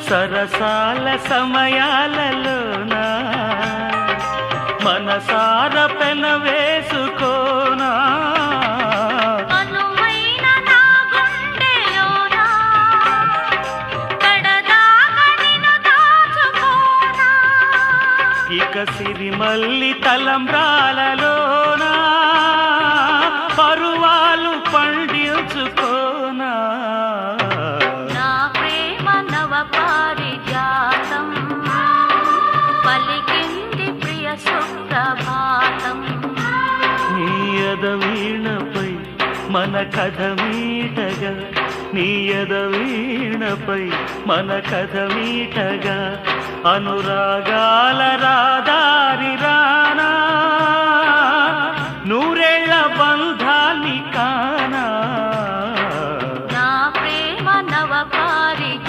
సరసాల సమయాలలోనా మనసార పెన వేసుకోనా ఇక సిరిమల్లి తలంబ్రాలలోనా పరువాలు పండించుకోనా నా ప్రేమ నవ పారిజాతం పలికింది ప్రియ సుప్రభాతం నీయద వీణపై మన కథ మీటగా నీయద వీణపై మన కథ మీటగా అనురాగాల రాదారి రానా